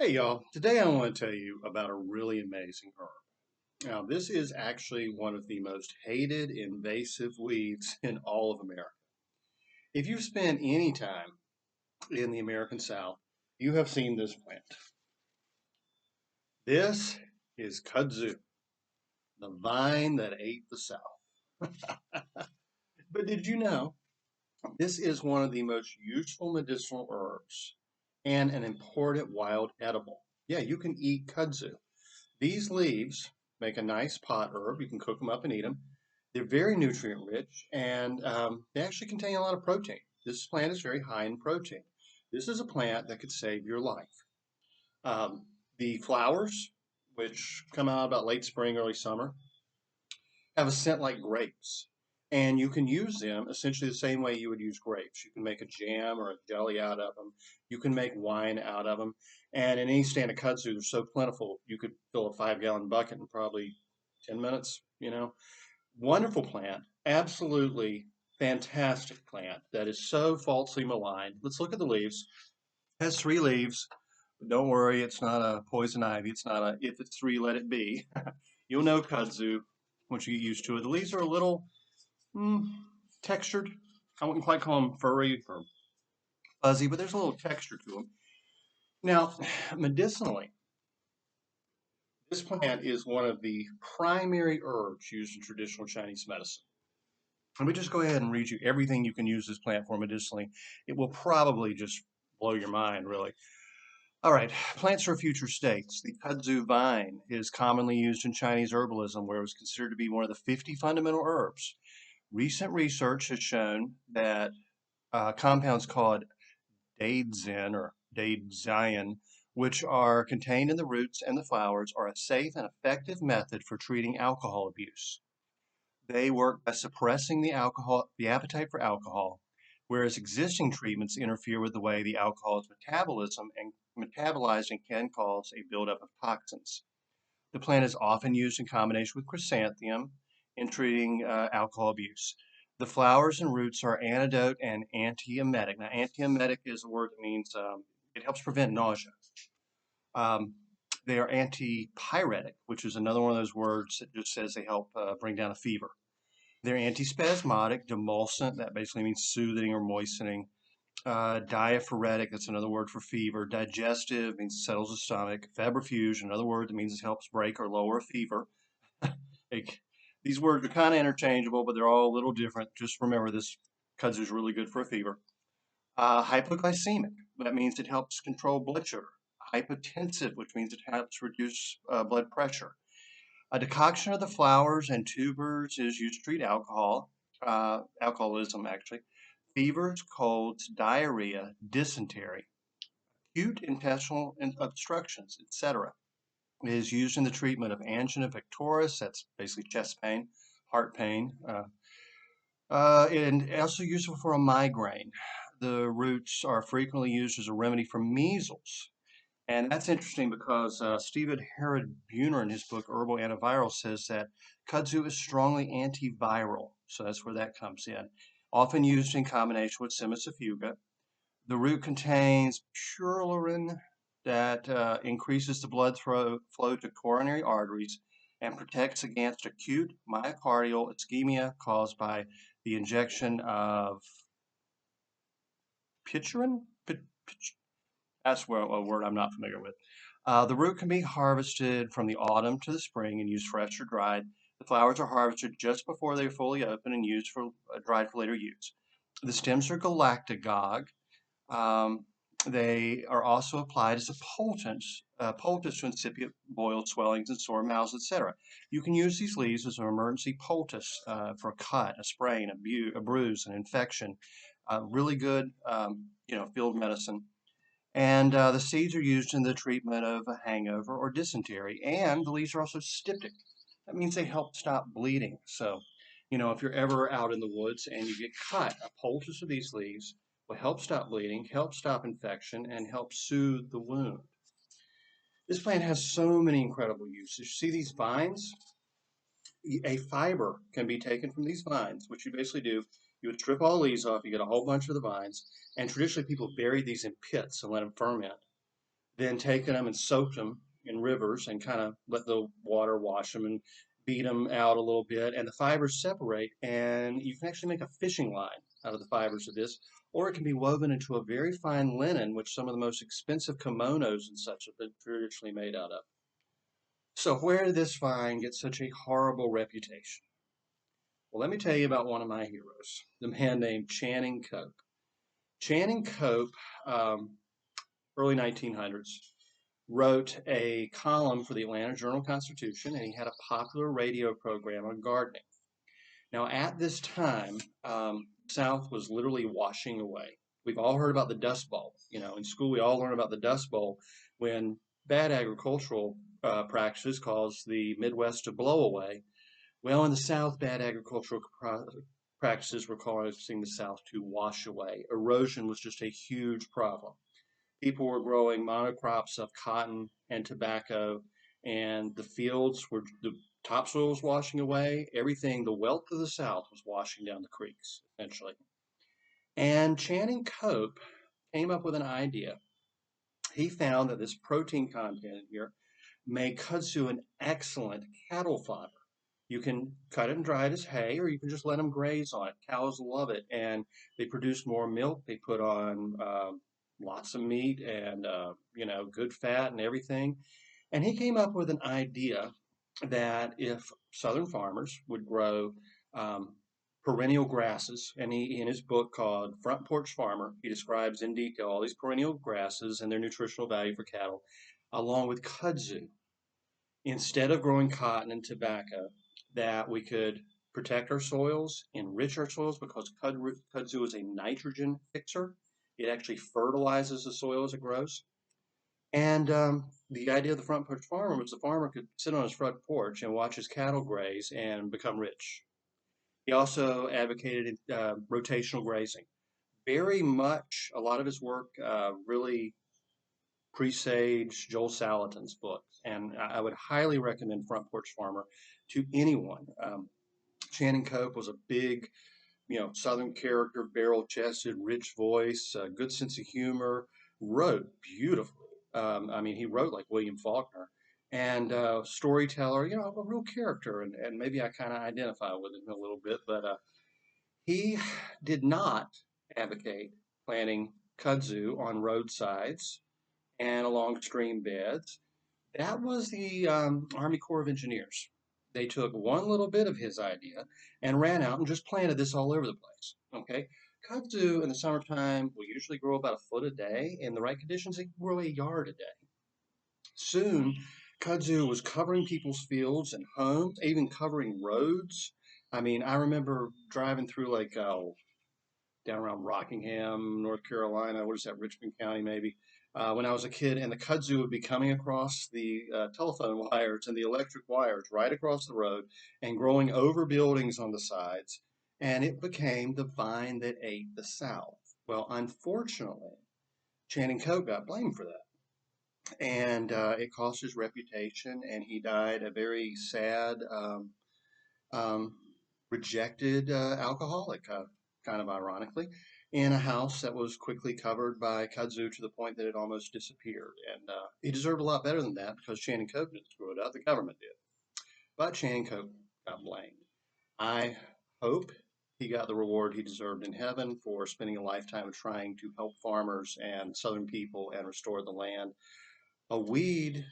Hey y'all, today I want to tell you about a really amazing herb. Now, this is actually one of the most hated invasive weeds in all of America. If you've spent any time in the American South, you have seen this plant. This is kudzu, the vine that ate the South. But did you know this is one of the most useful medicinal herbs and an important wild edible? Yeah, you can eat kudzu. These leaves make a nice pot herb. You can cook them up and eat them. They're very nutrient rich and they actually contain a lot of protein. This plant is very high in protein. This is a plant that could save your life. Um, the flowers, which come out about late spring, early summer, have a scent like grapes. And you can use them essentially the same way you would use grapes. You can make a jam or a jelly out of them. You can make wine out of them. And in any stand of kudzu, they're so plentiful, you could fill a 5 gallon bucket in probably 10 minutes. Wonderful plant. Absolutely fantastic plant that is so falsely maligned. Let's look at the leaves. It has 3 leaves. But don't worry, it's not a poison ivy. It's not a if it's 3, let it be. You'll know kudzu once you get used to it. The leaves are a little mm, textured. I wouldn't quite call them furry or fuzzy, but there's a little texture to them. Now, medicinally, this plant is one of the primary herbs used in traditional Chinese medicine. Let me just go ahead and read you everything you can use this plant for medicinally. It will probably just blow your mind, really. All right, plants for future states. The kudzu vine is commonly used in Chinese herbalism, where it was considered to be one of the 50 fundamental herbs. Recent research has shown that compounds called daidzein or daidzein, which are contained in the roots and the flowers, are a safe and effective method for treating alcohol abuse. They work by suppressing the appetite for alcohol, whereas existing treatments interfere with the way the alcohol is metabolized and can cause a buildup of toxins. The plant is often used in combination with chrysanthemum in treating alcohol abuse. The flowers and roots are antidote and antiemetic. Now, antiemetic is a word that means it helps prevent nausea. Um, they are antipyretic, which is another one of those words that just says they help bring down a fever. They're antispasmodic, demulcent, that basically means soothing or moistening. Diaphoretic, that's another word for fever. Digestive means it settles the stomach. Febrifuge, another word that means it helps break or lower a fever. Like, these words are kind of interchangeable, but they're all a little different. Just remember this kudzu is really good for a fever. Hypoglycemic, that means it helps control blood sugar. Hypotensive, which means it helps reduce blood pressure. A decoction of the flowers and tubers is used to treat alcoholism actually, fevers, colds, diarrhea, dysentery, acute intestinal obstructions, etc. It is used in the treatment of angina pectoris, that's basically chest pain, heart pain, and also useful for a migraine. The roots are frequently used as a remedy for measles. And that's interesting because Stephen Herod Buhner in his book Herbal Antiviral says that kudzu is strongly antiviral. So that's where that comes in. Often used in combination with cimicifuga. The root contains purulin that increases the flow to coronary arteries and protects against acute myocardial ischemia caused by the injection of pichurin. That's a word I'm not familiar with. The root can be harvested from the autumn to the spring and used fresh or dried. The flowers are harvested just before they're fully open and used for dried for later use. The stems are galactagogue. Um, they are also applied as a poultice to incipient boils, swellings, and sore mouths, etc. You can use these leaves as an emergency poultice for a cut, a sprain, a bruise, an infection. Really good, field medicine. And the seeds are used in the treatment of a hangover or dysentery. And the leaves are also styptic. That means they help stop bleeding. So, if you're ever out in the woods and you get cut, a poultice of these leaves will help stop bleeding, help stop infection, and help soothe the wound. This plant has so many incredible uses. See these vines? A fiber can be taken from these vines, which you basically do. You would strip all the leaves off, you get a whole bunch of the vines, and traditionally people buried these in pits and let them ferment. then taken them and soaked them in rivers and kind of let the water wash them and beat them out a little bit, and the fibers separate, and you can actually make a fishing line out of the fibers of this, or it can be woven into a very fine linen, which some of the most expensive kimonos and such have been traditionally made out of. So where did this vine get such a horrible reputation? Well, let me tell you about one of my heroes, the man named Channing Cope. Channing Cope, um, early 1900s, wrote a column for the Atlanta Journal-Constitution, and he had a popular radio program on gardening. Now, at this time, the South was literally washing away. We've all heard about the Dust Bowl. You know, in school, we all learn about the Dust Bowl when bad agricultural practices caused the Midwest to blow away. Well, in the South, bad agricultural practices were causing the South to wash away. Erosion was just a huge problem. People were growing monocrops of cotton and tobacco, and the fields were the topsoil was washing away. Everything, the wealth of the South was washing down the creeks, essentially. And Channing Cope came up with an idea. He found that this protein content in here made kudzu an excellent cattle fodder. You can cut it and dry it as hay, or you can just let them graze on it. Cows love it, and they produce more milk. They put on lots of meat and good fat and everything. And he came up with an idea that if Southern farmers would grow um, perennial grasses, and he in his book called Front Porch Farmer, he describes in detail all these perennial grasses and their nutritional value for cattle, along with kudzu instead of growing cotton and tobacco, that we could protect our soils, enrich our soils because kudzu is a nitrogen fixer. It actually fertilizes the soil as it grows. And the idea of the front porch farmer was the farmer could sit on his front porch and watch his cattle graze and become rich. He also advocated rotational grazing. Very much, a lot of his work really presage Joel Salatin's book, and I would highly recommend Front Porch Farmer to anyone. Channing Cope was a big, Southern character, barrel-chested, rich voice, good sense of humor, wrote beautifully. I mean, he wrote like William Faulkner, and storyteller, a real character, and maybe I kind of identify with him a little bit, but he did not advocate planting kudzu on roadsides and along stream beds. That was the Army Corps of Engineers. They took one little bit of his idea and ran out and just planted this all over the place. Okay, kudzu in the summertime will usually grow about a foot a day. In the right conditions, it can grow a yard a day. Soon, kudzu was covering people's fields and homes, even covering roads. I mean, I remember driving through like down around Rockingham, North Carolina. What is that, Richmond County, maybe? When I was a kid, and the kudzu would be coming across the telephone wires and the electric wires right across the road and growing over buildings on the sides. And it became the vine that ate the South. Well, unfortunately, Channing Cope got blamed for that. And it cost his reputation, and he died a very sad, um, rejected alcoholic, kind of ironically, in a house that was quickly covered by kudzu to the point that it almost disappeared. And he deserved a lot better than that because Channing Cope didn't screw it up, the government did. But Channing Cope got blamed. I hope he got the reward he deserved in heaven for spending a lifetime of trying to help farmers and Southern people and restore the land. A weed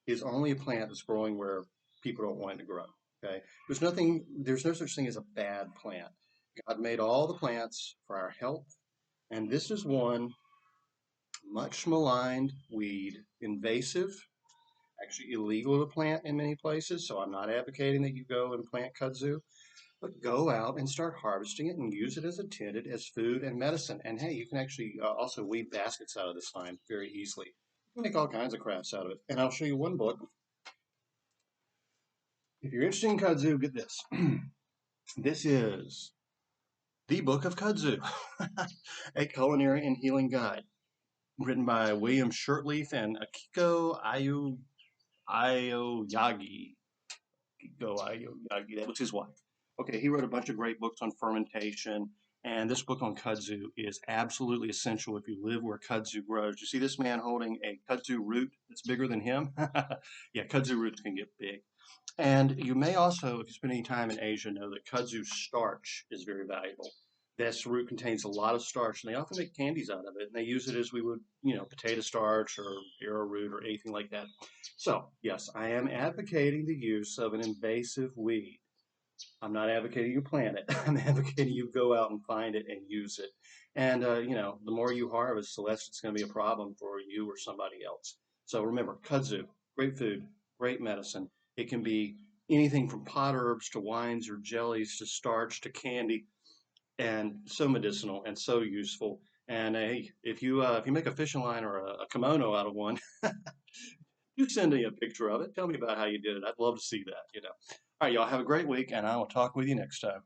is only a plant that's growing where people don't want it to grow. Okay. There's no such thing as a bad plant. God made all the plants for our health, and this is one much maligned weed, invasive, actually illegal to plant in many places. So I'm not advocating that you go and plant kudzu, but go out and start harvesting it and use it as intended as food and medicine. And hey, you can actually also weave baskets out of this vine very easily. You can make all kinds of crafts out of it. And I'll show you one book. If you're interested in kudzu, get this. This is the Book of Kudzu, a culinary and healing guide, written by William Shirtleaf and Akiko Aoyagi. Akiko Aoyagi, that was his wife. Okay, he wrote a bunch of great books on fermentation And this book on kudzu is absolutely essential if you live where kudzu grows. You see this man holding a kudzu root that's bigger than him? Yeah, kudzu roots can get big. And you may also, if you spend any time in Asia, know that kudzu starch is very valuable. This root contains a lot of starch, and they often make candies out of it, and they use it as we would, potato starch or arrowroot or anything like that. So, yes, I am advocating the use of an invasive weed. I'm not advocating you plant it. I'm advocating you go out and find it and use it. And, the more you harvest, the less it's going to be a problem for you or somebody else. So remember, kudzu, great food, great medicine. It can be anything from pot herbs to wines or jellies to starch to candy, and so medicinal and so useful. And hey, if you make a fishing line or a kimono out of one, you send me a picture of it. Tell me about how you did it. I'd love to see that. All right, y'all have a great week, and I will talk with you next time.